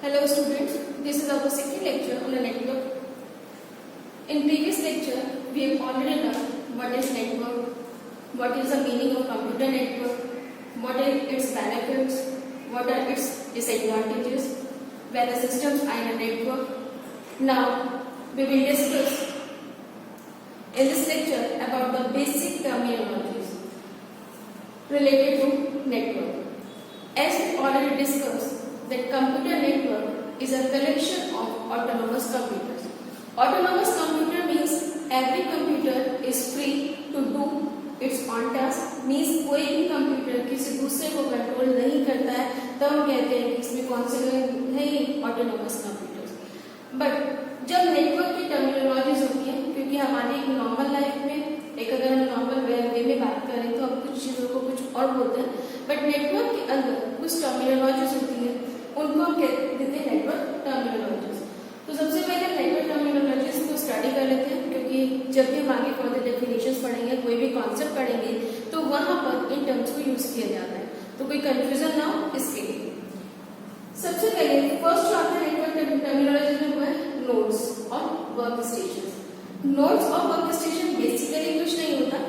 Hello students, this is our second lecture on the network. In previous lecture, we have already learned what is network, what is the meaning of computer network, what are its benefits, what are its disadvantages, where the systems are in a network. Now, we will discuss in this lecture about the basic terminologies related to network. As we already discussed, that computer network is a collection of autonomous computers. Autonomous computer means every computer is free to do its own task. means कोई भी computer किसी दूसरे को control नहीं करता है, तो हम कहते हैं कि इसमें कौन से है ऑटोनोमस कंप्यूटर्स. बट जब नेटवर्क की टर्मिनोलॉजीज होती है, क्योंकि हमारी एक नॉर्मल लाइफ में एक अगर हम नॉर्मल वे में बात करें तो हम कुछ चीज़ों को कुछ और बोलते हैं, बट नेटवर्क के अंदर कुछ टर्मिनोलॉजीज होती है, उनको हम कहते हैं नेटवर्क टर्मिनोलॉजीज. तो सबसे पहले नेटवर्क टर्मिनोलॉजीज को स्टडी कर लेते हैं, क्योंकि जब भी हम आगे फर्दर डेफिनेशंस पढ़ेंगे, कोई भी कॉन्सेप्ट पढ़ेंगे, तो वहां पर इन टर्म्स को यूज किया जाता है, तो कोई कंफ्यूजन ना हो इसके लिए. सबसे पहले फर्स्ट जो आता है नेटवर्क टर्मिनोलॉजी में वो है नोड्स और वर्क स्टेशन. नोड्स और वर्क स्टेशन बेसिकली कुछ नहीं होता,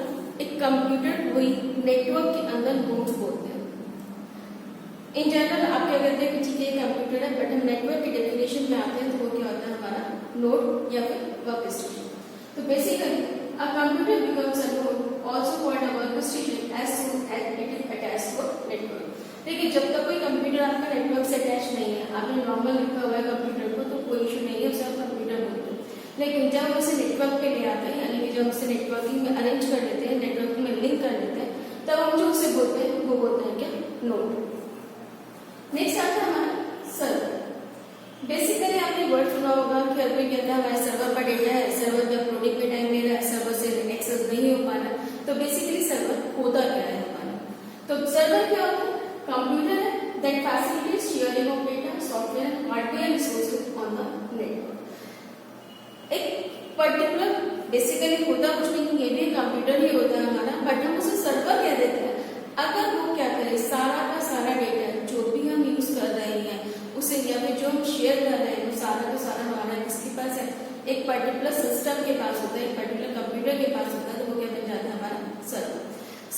एक कंप्यूटर वही नेटवर्क के अंदर नोड्स बोलते हैं. इन जनरल आप क्या कहते हैं कि ठीक है कंप्यूटर है, बट हम नेटवर्क की डेफिनेशन में आते हैं तो वो क्या होता है हमारा नोड या फिर वर्क स्टेशन. तो basically a computer becomes a node, also called a workstation, as soon as it is attached to a network. देखिए जब तक कोई कंप्यूटर आपका नेटवर्क से अटैच नहीं है, आपने नॉर्मल लिखा हुआ है कंप्यूटर को, तो कोई इशू नहीं है, उसे आप कंप्यूटर बोलते हैं. लेकिन जब हम उसे नेटवर्क पे ले आते हैं, यानी कि जब उसे नेटवर्किंग में अरेंज कर लेते हैं, नेटवर्क में लिंक कर लेते हैं, तब हम जो उसे बोलते हैं वो बोलते हैं क्या, नोड. नेक्स्ट आता है हमारा सर्वर. बेसिकली आपने वर्ड सुना होगा कि हर कोई कहता है हमारे सर्वर पर डेटा है, सर्वर पे अपलोडिंग पे टाइम ले रहा है, सर्वर से एक्सेस नहीं हो पा रहा. तो बेसिकली सर्वर होता क्या है हमारा, तो सर्वर क्या होता है, कंप्यूटर है that facilitates sharing of data, software, hardware resources on the network. एक पर्टिकुलर बेसिकली होता कुछ नहीं, ये भी कंप्यूटर ही होता है हमारा, बट हम उसे सर्वर कह देते हैं अगर वो क्या करे, सारा का सारा डेटा जो भी हम यूज कर रहे हैं उसे या फिर जो हम शेयर कर रहे हैं वो सारा का सारा हमारा किसके पास है, एक पर्टिकुलर सिस्टम के पास होता है, एक पर्टिकुलर कंप्यूटर के पास होता है, तो वो क्या बन जाता है हमारा सर्वर.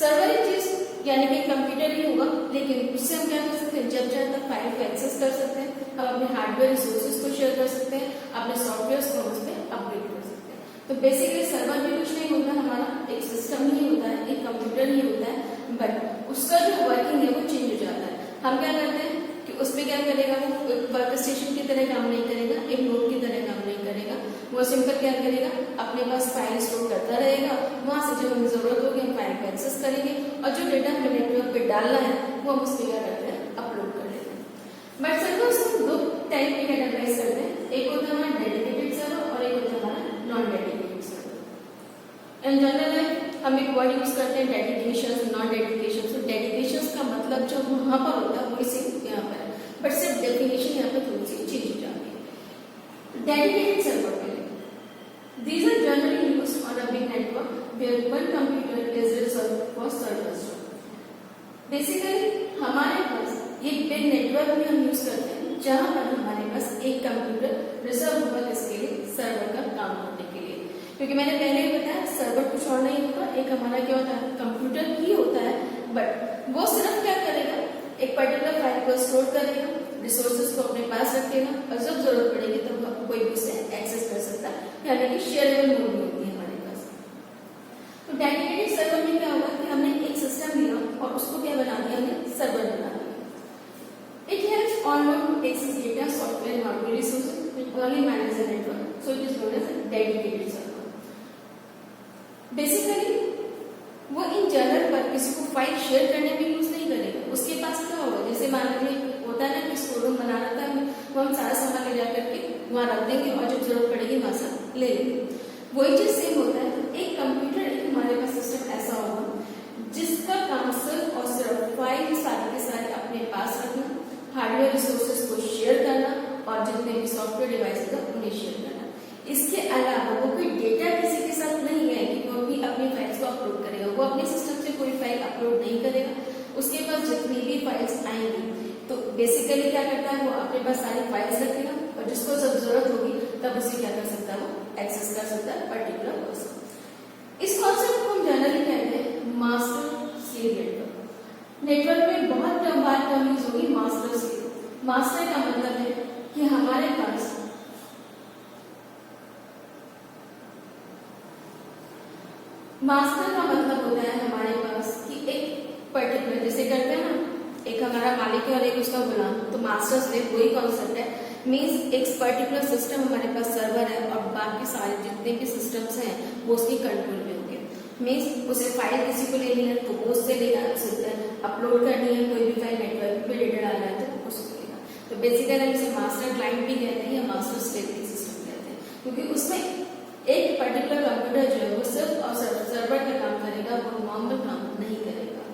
सर्वर एक चीज यानी कि कंप्यूटर ही होगा, लेकिन उससे हम क्या कर सकते हैं, जब चाहे तब फाइल को एक्सेस कर सकते हैं, हम अपने हार्डवेयर रिसोर्सेज को शेयर कर सकते हैं, अपने सॉफ्टवेयर को उस पर अपडेट कर सकते हैं. तो बेसिकली सर्वर भी कुछ नहीं होता हमारा, एक सिस्टम ही होता है, एक कंप्यूटर ही होता है, बट उसका जो वर्किंग है वो चेंज हो जाता है. हम क्या करते हैं कि उसमें क्या करेगा, वो वर्क स्टेशन की तरह काम नहीं करेगा, एक नोड की तरह काम नहीं करेगा. वो सिंपल क्या करेगा, अपने पास फाइल स्टोर करता रहेगा, वहां से जब हमें जरूरत होगी हम फाइल को एक्सेस करेंगे, और जो डेटा हमें नेटवर्क पे डालना है वो हम उसमें क्या करते हैं, अपलोड कर लेते हैं. बट सर्वर हम दो टाइप में कैटेगराइज करते हैं, एक होता है हमारा डेडिकेटेड सर्वर और एक होता है हमारा non dedicated server. In general हम एक वर्ड यूज करते हैं डेडिकेशन, नॉन डेडिकेशन. तो डेडिकेशन का मतलब जो वहां पर होता है वही सेम यहाँ पर है, बट सिर्फ डेफिनेशन यहाँ पर थोड़ी सी चेंज हो जाती है. डेडिकेटेड सर्वर के लिए these are generally used on a big network where one computer is reserved for servers. Basically हमारे पास एक बिग नेटवर्क में हम यूज करते हैं जहां पर हमारे पास एक कंप्यूटर रिजर्व होगा किसके लिए, सर्वर का काम करने के लिए. क्योंकि मैंने पहले ही बताया सर्वर कुछ और नहीं होता, एक हमारा क्या होता है कंप्यूटर ही होता है, बट वो सिर्फ क्या करेगा, एक पर्टिकुलर फाइल को स्टोर करेगा, रिसोर्सेज को अपने पास रखेगा, और जब जरूरत पड़ेगी तब तो कोई भी उसे एक्सेस कर सकता है, यानी कि शेयरेबल मोड में होती है हमारे पास. तो डेडिकेटेड सर्वर में क्या होगा कि हमने एक सिस्टम लिया और उसको क्या बना दिया, हमने सर्वर बना दिया. It helps on node to access data, software, hardware resources which only manage the network, so it is known as dedicated server. Basically वो इन जनरल पर किसी को फाइल शेयर करने में यूज नहीं करेगा. उसके पास क्या होगा, जैसे मान लीजिए होता है ना कि स्टोर रूम बना रहता है, वो हम सारा सामान ले जाकर के वहां रख देंगे और जब जरूरत पड़ेगी वहां से ले लेंगे. वही चीज सेम होता है. एक कंप्यूटर एक हमारे पास सिस्टम ऐसा होगा जिसका काम सिर्फ और सिर्फ फाइल सारे के सारे अपने पास रखना, हार्डवेयर रिसोर्सेज को शेयर करना, और जितने भी सॉफ्टवेयर डिवाइसेज है उन्हें शेयर करना. इसके अलावा वो कोई डेटा किसी के साथ नहीं है कि वो भी अपनी फाइल्स को अपलोड करेगा, वो अपने सिस्टम से कोई फाइल अपलोड नहीं करेगा. उसके पास जितनी भी फाइल्स आएंगी तो बेसिकली क्या करता है, वो अपने पास सारी फाइल्स रखेगा और जिसको जब जरूरत होगी तब उसे क्या कर सकता है, वो एक्सेस कर सकता है पर्टिकुलर पर्सन। इस कॉन्सेप्ट को हम जनरली कहते हैं मास्टर स्लेव नेटवर्क। नेटवर्क में बहुत बार टर्म यूज होगी मास्टर स्लेव। मास्टर का मतलब है कि हमारे पास मास्टर का मतलब होता है हमारे पास कि एक पर्टिकुलर, जैसे करते हैं ना, एक हमारा मालिक है और एक उसका गुलाम, तो मास्टर स्लेव वही कॉन्सेप्ट है। मींस एक पर्टिकुलर सिस्टम हमारे पास सर्वर है और बाकी सारे जितने भी सिस्टम्स हैं वो उसके कंट्रोल में होंगे। मींस उसे फाइल किसी को लेनी है तो वो उससे लेगा, उसे अपलोड करनी है, कोई भी फाइल नेटवर्क पे डेटा डालना है तो उसको लेगा। तो बेसिकली हम इसे मास्टर क्लाइंट भी कहते हैं या मास्टर स्लेव सिस्टम कहते हैं, क्योंकि उसमें एक पर्टिकुलर कंप्यूटर जो है वो सिर्फ और सर्वर का काम करेगा, वो नॉर्मल काम नहीं करेगा।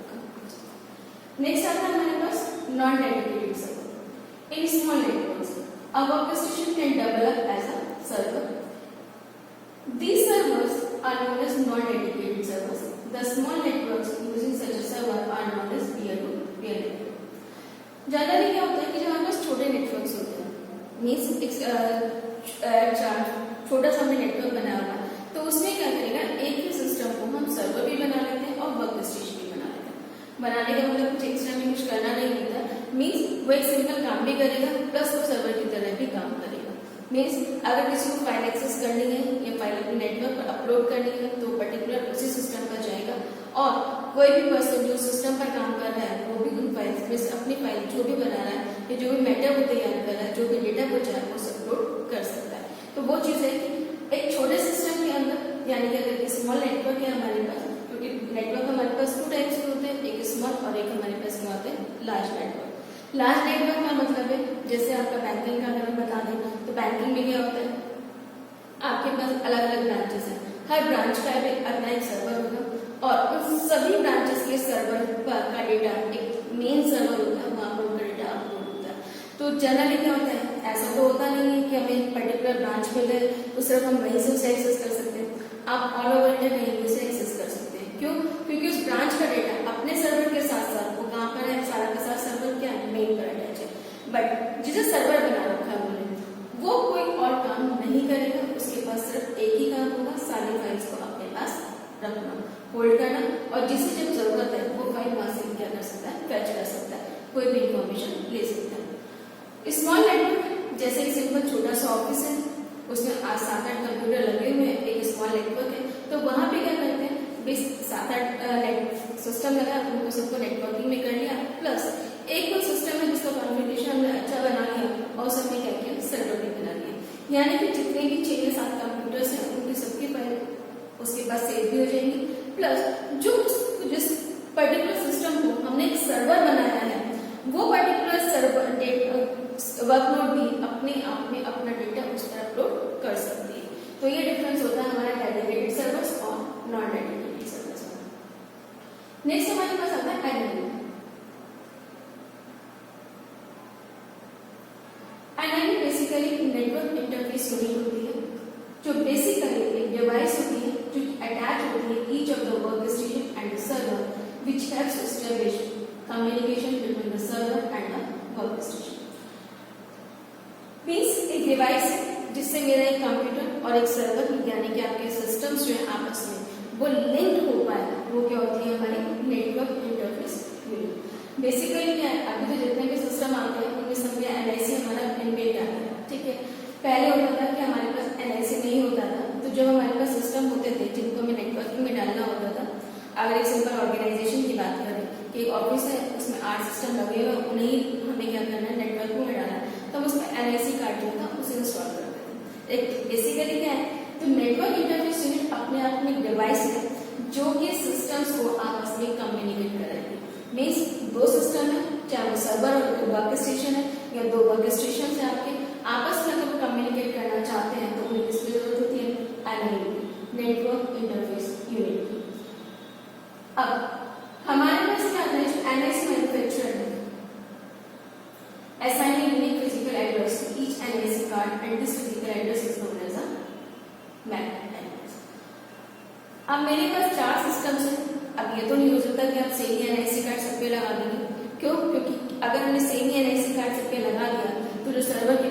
नेक्स्ट आता है हमारे पास non dedicated server. In small networks a workstation can develop as a server. These servers are known as non-dedicated servers. The small networks using such a server are known as peer-to-peer network. Generally क्या होता है कि जब हमारे पास छोटे networks होते हैं, means छोटा सा हमने नेटवर्क बनाया हुआ है, तो उसमें क्या करेगा, एक ही सिस्टम को हम सर्वर भी बना लेते हैं और वर्क स्टेशन भी बना लेते हैं। बनाने का मतलब कुछ एक्स्ट्रा में कुछ करना नहीं होता, मीन्स वो एक सिंपल काम भी करेगा प्लस वो सर्वर की तरह भी काम करेगा। मीन्स अगर किसी को फाइल एक्सेस करनी है या फाइल अपने नेटवर्क पर अपलोड करनी है तो पर्टिकुलर उसी सिस्टम पर जाएगा और कोई भी पर्सन जो सिस्टम पर काम कर रहा है वो भी उन फाइल्स में से अपनी फाइल जो भी बना रहा है या जो भी मैटर वो तैयार कर रहा है, जो भी डेटा को चाहे वो अपलोड कर सकता है। तो वो चीज है कि एक छोटे सिस्टम के अंदर, यानी कि अगर स्मॉल नेटवर्क है हमारे पास, क्योंकि नेटवर्क हमारे पास 2 टाइप्स के होते हैं, एक स्मॉल और एक हमारे पास क्या होते हैं, लार्ज नेटवर्क। लार्ज नेटवर्क का मतलब है जैसे आपका बैंकिंग का अगर बता दें तो बैंकिंग में क्या होता है, आपके पास अलग अलग ब्रांचेस हैं, हर ब्रांच का अपना एक सर्वर होगा और उन सभी ब्रांचेस के सर्वर पर का डेटा एक मेन सर्वर होता है, वहां पर उनका डेटा अपलोड होता है। तो जनरली क्या होता है, ऐसा तो होता नहीं है कि हमें पर्टिकुलर ब्रांच में गए तो सिर्फ हम वहीं से उसे एक्सेस कर सकते हैं, आप ऑल ओवर इंडिया कहीं भी उसे एक्सेस कर सकते हैं। क्यों? क्योंकि उस ब्रांच का डेटा अपने सर्वर के साथ साथ वो कहाँ पर है, सारा का सारा सर्वर क्या है, मेन पर अटैच है। बट जिसे सर्वर बना रखा है उन्होंने, वो कोई और काम नहीं करेगा, उसके पास सिर्फ एक ही काम होगा, सारी फाइल्स को अपने पास रखना, होल्ड करना, और जिसे जब जरूरत है वो फाइल वहां से क्या कर सकता है, फैच कर सकता है, कोई भी इंफॉर्मेशन ले सकता है। स्मॉल नेटवर्क जैसे एक सिंपल छोटा सा ऑफिस है, उसमें 7-8 कंप्यूटर लगे हुए हैं, एक स्मॉल नेटवर्क है, तो वहां पे क्या करते हैं, 7-8 सिस्टम लगा, उनको सबको नेटवर्किंग में कर लिया, प्लस एक कोई सिस्टम है जिसका कॉन्फ़िगरेशन हमने अच्छा बना लिया और सबने क्या किया, सर्वर भी बना लिया, यानी कि जितने भी 6 या 7 कंप्यूटर्स हैं उनकी सबकी फाइल उसके पास सेव भी हो जाएंगी, प्लस जो जिस पर्टिकुलर सिस्टम को हमने एक सर्वर बनाया है वो पर्टिकुलर सर्वर वर्कलोड भी अपने आप में अपना डेटा उस पर अपलोड कर सकती है। तो ये डिफरेंस होता है हमारा डेडिकेटेड सर्वर्स और नॉन डेडिकेटेड सर्वर्स में। नेक्स्ट हमारे पास आता है NIV. NIV basically network interface unit होती है, जो बेसिकली एक डिवाइस होती है जो अटैच होती है each of the work station and the server which helps establish communication between the server and the work station. Means एक डिवाइस है जिससे मेरा एक कंप्यूटर और एक सर्वर यानी कि आपके सिस्टम्स जो है आपस में वो लिंक हो पाए, वो क्या होती है हमारी नेटवर्क इंटरफेस यूनिट। बेसिकली क्या है, अभी तो जितने भी सिस्टम आते हैं उनमें सब एनआईसी हमारा इनबिल्ट आता है, ठीक है। पहले होता था कि हमारे पास एनआईसी नहीं होता था, तो जब हमारे पास सिस्टम होते थे जिनको हमें नेटवर्किंग में डालना होता था, अगर एक सिंपल ऑर्गेनाइजेशन की बात करें कि एक ऑफिस है उसमें 8 सिस्टम लगे हुए, उन्हें हमें क्या करना है, नेटवर्किंग में डालना है, तो हम उसमें एनआईसी कार्ड जो था उसे इंस्टॉल करते थे। एक बेसिकली क्या है, तो नेटवर्क इंटरफेस यूनिट अपने आप में डिवाइस है जो कि सिस्टम्स को आपस में कम्युनिकेट कराएगी। मीन्स 2 सिस्टम है, चाहे वो सर्वर और वर्क स्टेशन है या 2 वर्क स्टेशन है आपके, आपस में अगर कम्युनिकेट करना चाहते हैं तो उन्हें किसकी जरूरत होती है, एनआईवी, नेटवर्क इंटरफेस यूनिट की। अब हमारे पास क्या आता है, जो एनआईसी मैन्युफैक्चरर है assigning unique physical address to each NIC card and this physical address is known as a MAC address। अब मेरे पास 4 सिस्टम्स हैं, अब ये तो नहीं हो सकता कि आप सेम ही NIC कार्ड सब पे लगा देंगे, क्यों? क्योंकि अगर हमने सेम ही NIC कार्ड सब पे लगा दिया तो जो सर्वर के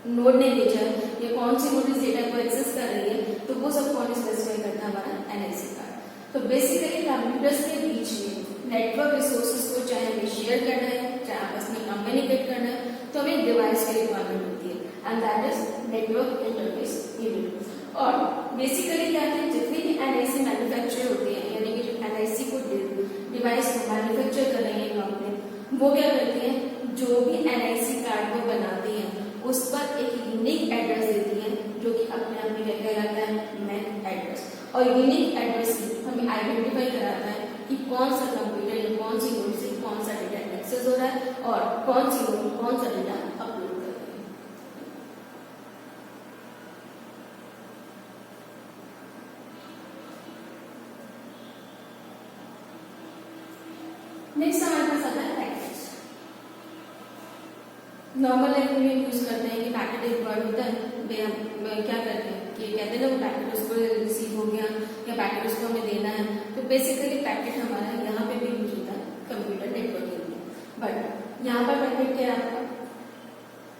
नोड ने भेजा है या कौन सी नोड इस डेटा को एक्सेस कर रही है, तो वो सब कौन स्पेसिफाई करता है, हमारा एनआईसी कार्ड। तो बेसिकली कंप्यूटर्स के बीच में नेटवर्क रिसोर्सेज को चाहे हमें शेयर करना है, चाहे आपस में कम्युनिकेट करना है, तो हमें डिवाइस की रिक्वायरमेंट होती है, and that is network interface unit. और बेसिकली क्या है, जितनी भी एनआईसी मैन्युफैक्चर होती है, यानी कि जो एनआईसी को डिवाइस को मैन्युफैक्चर कर रही है कंपनी, वो क्या करती है, जो भी एनआईसी कार्ड को बनाती है उस पर एक यूनिक एड्रेस देती है, जो कि अपने आप में क्या कहलाता है, मैक एड्रेस। और यूनिक एड्रेस हमें आइडेंटिफाई कराता है कि कौन सा कंप्यूटर या कौन सी नोड से कौन सा डेटा एक्सेस हो रहा है और कौन सी नोड कौन सा डेटा अपलोड कर रही है। नेक्स्ट हमारे पास आता है पैकेट्स। नॉर्मल लाइफ में यूज करते हैं कि पैकेट एक वर्ड होता है, क्या करते हैं कि कहते हैं ना वो पैकेट उसको रिसीव हो गया या पैकेट उसको हमें देना है, तो बेसिकली पैकेट हमारा यहाँ पे भी यूज होता है कंप्यूटर नेटवर्किंग में। बट यहाँ पर पैकेट क्या है,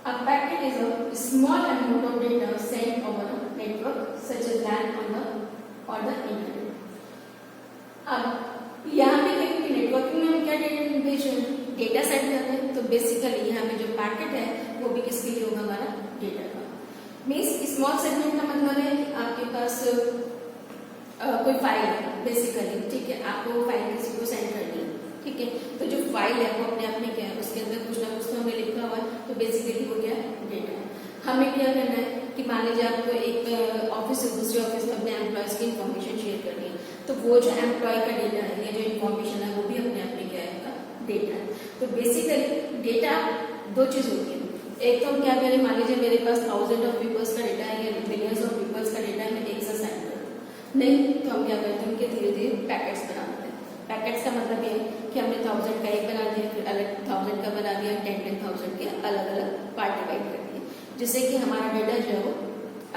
a packet is a small amount of data sent over a network such as LAN on the internet। अब यहाँ पे क्योंकि नेटवर्किंग में हम क्या डेटा सेंड कर रहे हैं, तो बेसिकली यहाँ पे जो पैकेट है वो भी किसके लिए होगा, हमारा डेटा का। मीन्स स्मॉल सेगमेंट का मतलब है कि आपके पास कोई फाइल है बेसिकली, ठीक है, आपको वो फाइल किसी को सेंड करनी है, ठीक है, तो जो फाइल है वो अपने आप में क्या है, उसके अंदर कुछ ना कुछ तो हमें लिखा हुआ है, तो बेसिकली वो क्या है, डेटा है। हमें क्या करना है कि मान लीजिए आपको एक ऑफिस से दूसरे ऑफिस में अपने एम्प्लॉयज की इन्फॉर्मेशन शेयर करनी है, तो वो जो एम्प्लॉय का डेटा है या जो इन्फॉर्मेशन है वो भी अपने आप में क्या है, डेटा है। तो बेसिकली डेटा दो चीज होती है, एक तो हम क्या करें, मान लीजिए मेरे पास 1000 ऑफ पीपल्स का डेटा है या मिलियंस ऑफ पीपल्स का डेटा है, मैं एक साथ सेंड कर दूं, नहीं तो हम क्या करते हैं, उनके धीरे धीरे पैकेट्स बना देते हैं। पैकेट्स का मतलब ये है कि हमने 1000 का एक बना दिया, फिर अलग 1000 का बना दिया, 10,000 के अलग अलग पार्ट डिवाइड कर दिए, जिससे कि हमारा डेटा जो है वो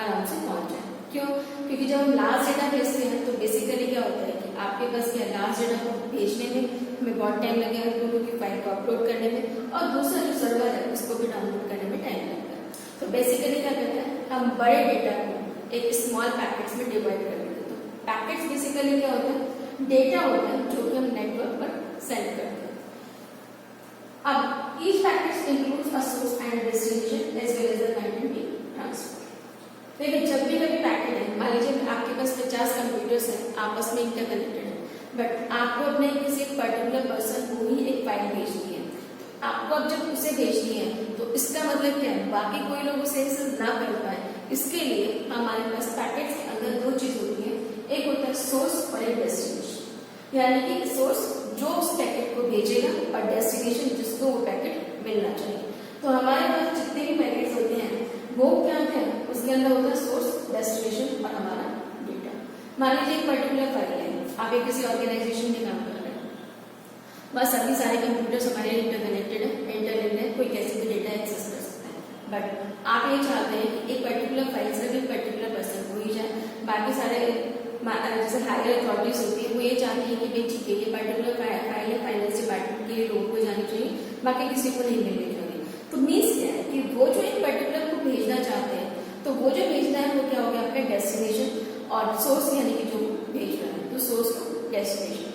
आराम से पहुंच जाए। क्यों? क्योंकि जब हम लास्ट डेटा भेजते हैं तो बेसिकली क्या होता है कि आपके पास क्या लास्ट डेटा को भेजने में हमें बहुत टाइम लगेगा, क्योंकि फाइल को अपलोड करने में, और दूसरा जो सर्वर है उसको भी डाउनलोड करने में टाइम लगेगा। तो बेसिकली क्या करते हैं, हम बड़े डेटा को एक स्मॉल पैकेट्स में डिवाइड कर देते हैं। तो पैकेट्स बेसिकली क्या होता है, डेटा होता है जो कि हम नेटवर्क पर सेंड करते हैं। अब each packet includes a source and destination as well as the content being transferred. देखिए जब भी कभी पैकेट है, मान लीजिए आपके पास 50 कंप्यूटर्स हैं, आपस में इंटरकनेक्टेड है, बट आपको अपने किसी पर्टिकुलर पर्सन को ही एक फाइल भेजनी है, तो आपको अब जब उसे भेजनी है तो इसका मतलब क्या है, बाकी कोई लोग उसे एक्सेस ना कर पाए, इसके लिए हमारे पास पैकेट्स के अंदर दो चीज होती है, एक होता है सोर्स और एक डेस्टिनेशन। यानी कि सोर्स जो उस पैकेट को भेजेगा और डेस्टिनेशन जिसको वो पैकेट मिलना चाहिए। तो हमारे पास जितने भी पैकेट्स होते हैं वो क्या होते हैं, उसके अंदर होता है सोर्स, डेस्टिनेशन और हमारा डेटा। मान लीजिए एक पर्टिकुलर फाइल है, आप एक किसी ऑर्गेनाइजेशन में काम कर रहे हैं, बस सभी सारे कंप्यूटर्स हमारे इंटरकनेक्टेड है, इंटरनेट है, कोई कैसे भी डेटा एक्सेस कर सकता है, बट आप ये चाहते हैं कि एक पर्टिकुलर फाइल सिर्फ एक पर्टिकुलर पर्सन को ही जाए, बाकी सारे जैसे हायर अथॉरिटीज होती है वो ये चाहती है कि भाई ठीक है ये पर्टिकुलर फाइल है, फाइनेंस डिपार्टमेंट के लोगों को जानी चाहिए, बाकी किसी को नहीं मिलनी चाहिए। तो मीन्स क्या है कि वो जो एक पर्टिकुलर को भेजना चाहते हैं, तो वो जो भेजना है वो क्या हो गया, आपका डेस्टिनेशन, और सोर्स यानी कि जो भेज रहा है तो सोर्स को डेस्टिनेशन।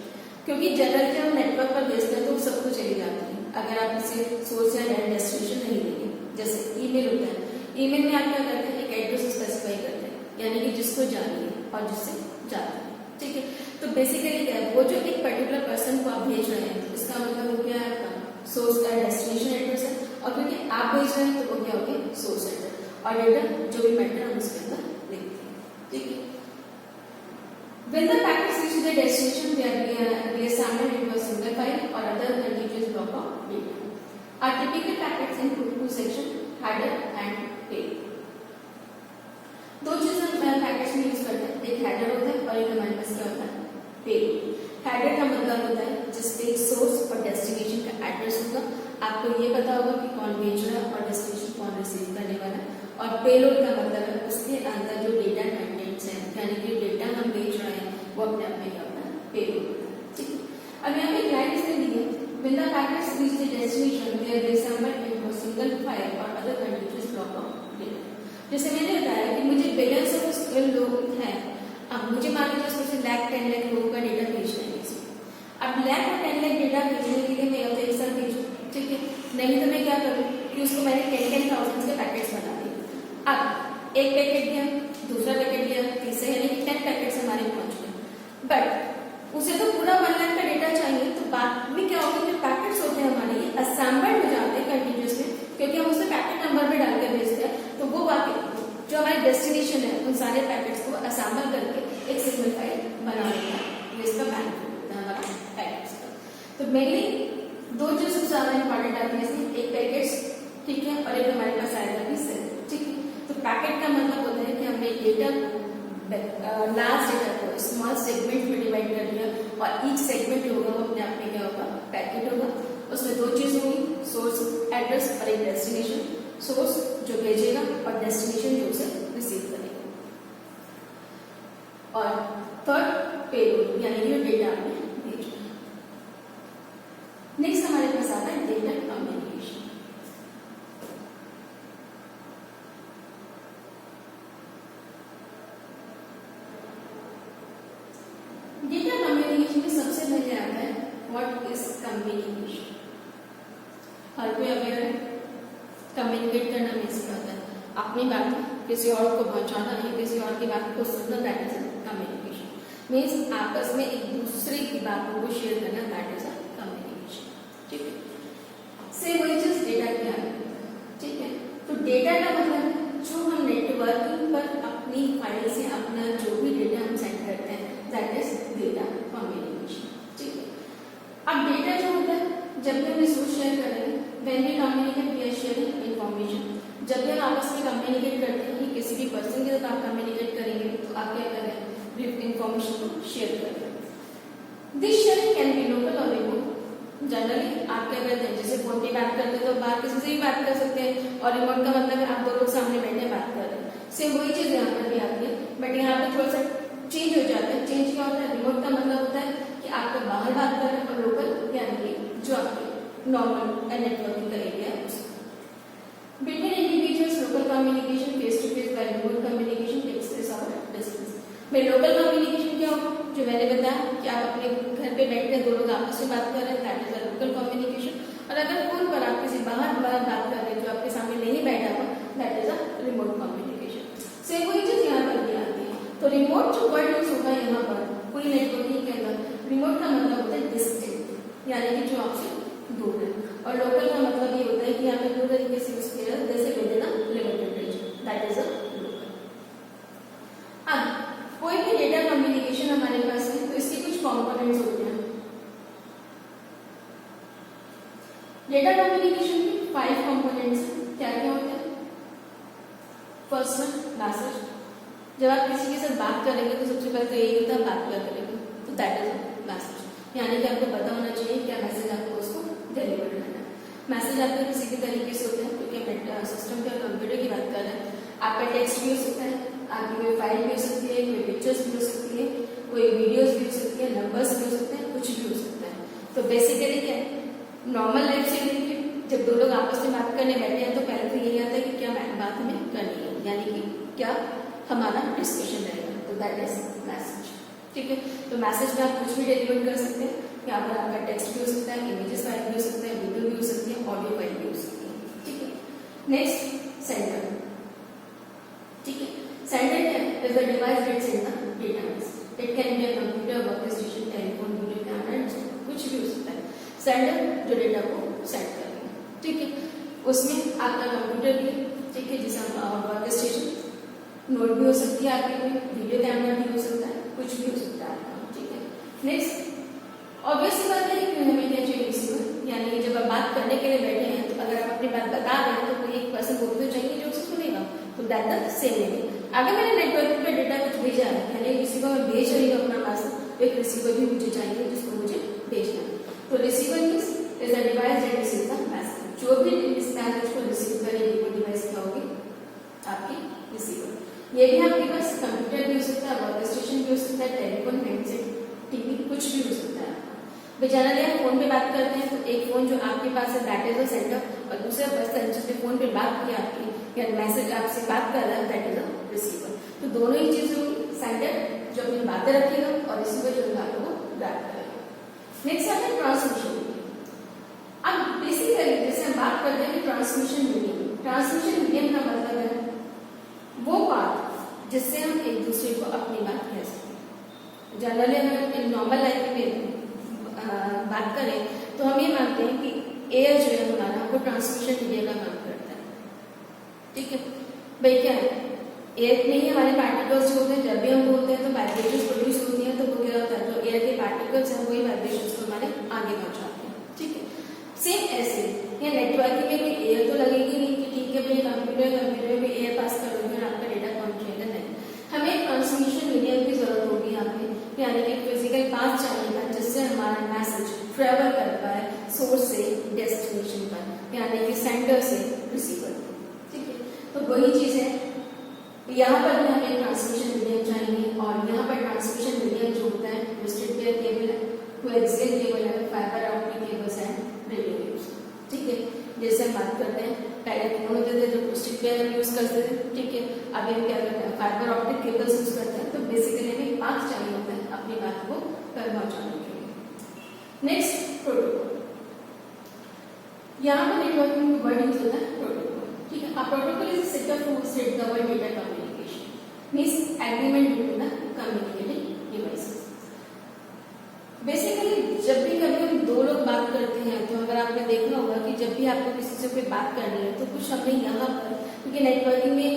क्योंकि जनरली जब हम नेटवर्क पर भेजते हैं तो सब कुछ चली जाती है, अगर आप किसी सोर्स या डेस्टिनेशन नहीं देंगे। जैसे ईमेल होता है, ईमेल में आप क्या करते हैं, एक एड्रेस स्पेसिफाई करते हैं, यानी कि जिसको जानिए और जिससे जाते हैं, ठीक है। तो बेसिकली क्या है, वो जो एक पर्टिकुलर पर्सन को आप भेज रहे हैं तो इसका मतलब वो क्या है, आपका सोर्स का डेस्टिनेशन एड्रेस है, और क्योंकि आप भेज रहे हैं तो वो क्या हो गया, सोर्स एड्रेस, और डेटा जो भी मैटर हम उसके अंदर लिखते हैं, ठीक है। When the packets reach their destination, they are reassembled into a single file or other contiguous block of data. Our typical packets include two sections, header and tail. दो चीजें हम पैकेट्स में यूज करते हैं, एक हेडर होता है और एक हमारे पास क्या होता है, पेलोड। हेडर का मतलब होता है जिसपे सोर्स और डेस्टिनेशन का एड्रेस होगा, आपको ये पता होगा कि कौन भेज रहा है और डेस्टिनेशन कौन रिसीव करने वाला है। और पेलोड का मतलब है उसके अंदर जो डेटा कंटेंट्स हैं, यानी कि डेटा हम भेज रहे हैं वो अपने आप में क्या होता है, पेलोड होता है, ठीक है। अब यहाँ पे लाइन इसने दी है, when the packets reach the destination, they are reassembled into a single file or other contiguous block of data. जैसे मैंने बताया कि मुझे बिलियंस ऑफ लोग हैं, अब मुझे मान लीजिए उसमें से लाख 10 लाख लोगों का डेटा भेजना है किसी को। अब लाख और 10 लाख डेटा भेजने के लिए मैं या तो एक साथ भेजूँ, ठीक है, नहीं तो मैं क्या करूँ कि उसको मैंने 10,000 के पैकेट्स बना दिए। अब एक पैकेट दिया, दूसरा पैकेट दिया, तीसरा, यानी कि 10 पैकेट्स हमारे पहुंच गए। बट उसे तो पूरा 1 लाख का डेटा चाहिए, तो बाद में क्या होगा, जो पैकेट्स होते हैं हमारे ये असेंबल्ड हो जाते हैं कंटिन्यूसली, क्योंकि हम उसमें पैकेट नंबर भी डाल के भेजते हैं, तो वो बाकी जो हमारी डेस्टिनेशन है उन सारे पैकेट्स को असेंबल करके एक सिंगल फाइल बना देता है। ये इसका बेनिफिट होता है हमारा पैकेट्स का। तो मेनली दो चीज सबसे ज्यादा इंपॉर्टेंट आती है इसमें, एक पैकेट्स, ठीक है, और एक हमारे पास आएगा भी सेल, ठीक है। तो पैकेट का मतलब होता है कि हमने डेटा लार्ज डेटा को स्मॉल सेगमेंट में डिवाइड कर दिया, और ईच सेगमेंट जो होगा वो अपने आप में क्या होगा, पैकेट होगा। उसमें दो चीज होगी, सोर्स एड्रेस और एक डेस्टिनेशन। सोर्स जो भेजेगा और डेस्टिनेशन जो उसे रिसीव करेगा, और थर्ड पेलोड यानी कि डेटा आपने भेजना। नेक्स्ट हमारे पास आता है डेटा कम्युनिकेशन। डेटा कम्युनिकेशन में सबसे पहले आता है व्हाट इज कम्युनिकेशन। हर कोई अवेयर है, कम्युनिकेट करना मीन्स क्या होता है, अपनी बात किसी और को पहुंचाना या किसी और की बात को सुनना, दैट इज कम्युनिकेशन। मीन्स आपस में एक दूसरे की बातों को शेयर करना, दैट इज कम्युनिकेशन, ठीक है। से वही चीज डेटा क्या है, ठीक है। तो डेटा का मतलब जो हम नेटवर्किंग पर अपनी फाइल से अपना जो भी डेटा हम सेंड करते हैं, दैट इज डेटा कम्युनिकेशन, ठीक है। अब डेटा जो होता है, जब भी हम रिसोर्स शेयर करेंगे, when we communicate we are sharing information. जब भी हम आपस में कम्युनिकेट करते हैं, किसी भी पर्सन के साथ आप कम्युनिकेट करेंगे, तो आप क्या कर रहे हैं, इंफॉर्मेशन को शेयर कर रहे हैं। This sharing can be local और रिमोट। जनरली आप क्या करते हैं, जैसे फोन पे बात करते हैं तो बाहर किसी से भी बात कर सकते हैं, और रिमोट का मतलब है आप दो लोग सामने बैठे बात कर रहे हैं। सेम वही चीज यहाँ पर भी आती है, बट यहाँ पे थोड़ा सा चेंज हो जाता है। चेंज क्या होता है, रिमोट का मतलब होता है कि आप तो बाहर बात कर रहे हैं, और लोकल यानी कि जो आपके नॉर्मल नेटवर्किंग का एरिया है उसमें। Between individuals local communication, face to face, by remote communication takes place on distance. में लोकल कम्युनिकेशन क्या होगा, जो मैंने बताया कि आप अपने घर पे बैठ कर दो लोग आपस में बात कर रहे हैं, दैट इज लोकल कम्युनिकेशन। और अगर फोन पर आप किसी बाहर बात कर रहे हैं जो आपके सामने नहीं बैठा हुआ, that is a remote communication. Same वही चीज यहाँ पर भी आती है। तो रिमोट जो वर्ड यूज होगा यहाँ पर पूरी नेटवर्किंग के अंदर, रिमोट का मतलब होता है डिस्टेंट, यानी कि जो आपसे दूर है, और लोकल का मतलब ये होता है कि आपने दो तरीके से यूज किया, जैसे within a limited region, that is a local. अब कोई भी डेटा कम्युनिकेशन हमारे पास है, तो इसके कुछ कंपोनेंट्स होते हैं। डेटा कम्युनिकेशन में 5 कंपोनेंट्स हैं। क्या क्या होते हैं? First one message. जब आप किसी के साथ बात करेंगे तो सबसे पहले तो यही होता है बात क्या करेंगे, तो दैट इज मैसेज, यानी कि आपको पता होना चाहिए क्या मैसेज आपको उसको डिलीवर करना है। मैसेज आपका किसी भी तरीके से होता है, क्योंकि हम सिस्टम के कंप्यूटर की बात कर रहे हैं। आपका टेक्स्ट भी हो सकता है, आपकी कोई फाइल भी हो सकती है, कोई पिक्चर्स भी हो सकती है, कोई वीडियोस भी हो सकती है, नंबर्स भी हो सकते हैं, कुछ भी हो सकता है। तो बेसिकली क्या है, नॉर्मल लाइफ से जब दो लोग आपस में बात करने बैठे हैं तो पहले तो यही आता है कि क्या बात हमें करनी है, यानी कि क्या हमारा डिस्कशन रहेगा, तो दैट इज मैसेज, ठीक है। तो मैसेज में आप कुछ भी डिलीवर कर सकते हैं। यहाँ पर आपका टेक्स्ट भी हो सकता है, इमेजेस फाइल भी हो सकता है, वीडियो भी हो सकती है, ऑडियो फाइल भी हो सकती है, ठीक है। नेक्स्ट सेंडर, ठीक है। सेंडर क्या है, is the device that send the data message. It can be a computer, work station, telephone, video camera, कुछ भी हो सकता है। सेंडर जो डेटा को सेंड करेगा, ठीक है। उसमें आपका कंप्यूटर भी, ठीक है, जिसे हम वर्क स्टेशन, नोट भी हो सकती है आपकी, कोई वीडियो कैमरा भी हो सकता है, कुछ भी हो सकता है आपका, ठीक है। नेक्स्ट ऑब्वियसली बात है कि हमें क्या चाहिए, रिसीवर, यानी कि जब आप बात करने के लिए बैठे हैं तो अगर आप अपनी बात बता रहे हैं तो कोई एक पर्सन को तो चाहिए जो उसे सुनेगा, तो दैट द सेम वे। अगर मैंने नेटवर्क पे डेटा कुछ भेजा है, यानी किसी को मैं भेज रही हूँ अपना मैसेज, तो एक रिसीवर भी मुझे चाहिए जिसको मुझे भेजना है। तो receiver means is the device that receives the message. जो भी इस मैसेज को रिसीव करेगी वो डिवाइस क्या होगी, आपकी रिसीवर। ये भी आपके पास कंप्यूटर भी हो सकता है, वर्क स्टेशन भी हो सकता है, टेलीफोन, हैंडसेट, टीवी, कुछ भी हो सकता है। जनरली आप फोन पे बात करते हैं तो एक फोन जो आपके पास है दैट इज अ सेंटर, और दूसरा पर्सन जिसने फोन पे बात की आपकी या मैसेज आपसे बात कर रहा है, दैट इज अ रिसीवर। तो दोनों ही चीजों सेंडर जो अपनी बातें रखेगा और रिसीवर जो बातों को ड्राफ्ट करेगा। नेक्स्ट आता है ट्रांसमिशन मीडियम। अब बेसिकली जैसे हम बात करते हैं ट्रांसमिशन मीडियम, ट्रांसमिशन मीडियम का मतलब है वो बात जिससे हम एक दूसरे को अपनी बात कह सकते हैं। जनरली अगर नॉर्मल लाइफ में बात करें तो हम ये मानते हैं कि एयर जो है हमारा वो ट्रांसमिशन मीडिया का काम करता है, ठीक है भाई। क्या है, एयर में ही हमारे पार्टिकल्स जो होते हैं, जब भी हम बोलते हैं तो वाइब्रेशंस प्रोड्यूस होती हैं, तो वो क्या होता है, जो एयर के पार्टिकल्स हैं वही वाइब्रेशंस को हमारे आगे पहुंचाते हैं, ठीक है। सेम ऐसे या नेटवर्किंग में भी एयर तो लगेगी नहीं कि ठीक है भाई कंप्यूटर में एयर पास कर दोगे और आपका डेटा पहुंचेगा, नहीं। हमें ट्रांसमिशन मीडियम की जरूरत होगी यहाँ पे, यानी कि फिजिकल पाथ चाहिए जिससे हमारा मैसेज ट्रेवल कर पाए सोर्स से डेस्टिनेशन पर, यानी कि सेंडर से रिसीवर, ठीक है। तो वही चीज है, यहाँ पर भी हमें ट्रांसमिशन मीडियम चाहिए और यहाँ पर ट्रांसमिशन मीडियम जो होता है वो स्ट्रेट पेयर केबल है, कोएक्सियल केबल है, फाइबर ऑप्टिक केबल्स हैं, रेडियो वेव्स, ठीक है। जैसे हम बात करते हैं पहले फोन होते थे जो स्ट्रेट पेयर हम यूज करते थे, ठीक है। अभी हम क्या करते हैं, फाइबर ऑप्टिक केबल्स यूज करते हैं। तो बेसिकली हमें पाथ चाहिए होता है अपनी बात को पहुंचाने के लिए। नेक्स्ट प्रोटोकॉल, यहाँ पर नेटवर्किंग में वर्ड यूज होता है प्रोटोकॉल, ठीक है। Protocol is a set of rules that govern data communication, means agreement between the communicating devices. Basically जब भी कभी हम दो लोग बात करते हैं तो अगर आपने देखना होगा कि जब भी आपको किसी से कोई बात करनी है तो कुछ हमें यहाँ पर, क्योंकि नेटवर्किंग में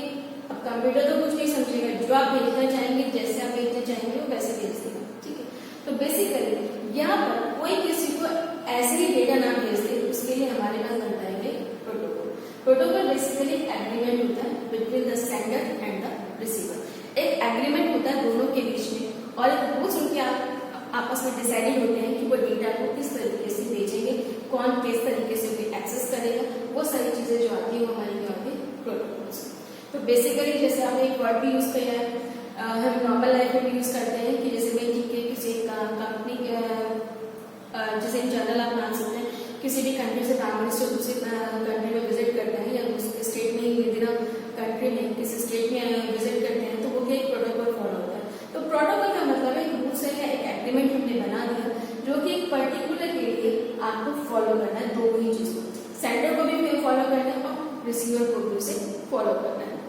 अब कंप्यूटर तो कुछ नहीं समझेगा, जो आप भेजना चाहेंगे जैसे आप भेजना चाहेंगे वो वैसे भेज देगा, ठीक है। तो बेसिकली यहाँ पर कोई किसी को ऐसे ही डेटा ना भेज दे, उसके लिए हमारे पास बनता है प्रोटोकॉल। प्रोटोकॉल बेसिकली एग्रीमेंट होता है between the sender and the receiver. एक एग्रीमेंट होता है दोनों के बीच में और एक रूल्स उनके आपस में डिसाइडेड होते हैं कि वो डेटा को किस तरीके से भेजेंगे, कौन किस तरीके से एक्सेस करेगा, वो सारी चीजें जो आती है वो हमारी क्या होती है, प्रोटोकॉल्स। तो बेसिकली जैसे आपने एक वर्ड भी यूज किया है, हम नॉर्मल लाइफ में भी यूज करते हैं कि जैसे भाई ठीक है किसी कंपनी जैसे इन जनरल आप मान सकते हैं किसी भी कंट्री से प्राइम मिनिस्टर दूसरी कंट्री में विजिट करते हैं या दूसरे स्टेट में ही विदिन कंट्री में किसी स्टेट में विजिट करते हैं तो वो क्या एक प्रोटोकॉल फॉलो होता है। तो प्रोटोकॉल का मतलब एक रूल्स है या एक एग्रीमेंट हमने बना दिया जो कि एक पर्टिकुलर के लिए आपको फॉलो करना है, दो ही चीज को, सेंडर को भी फॉलो करना है और रिसीवर को भी उसे फॉलो करना है।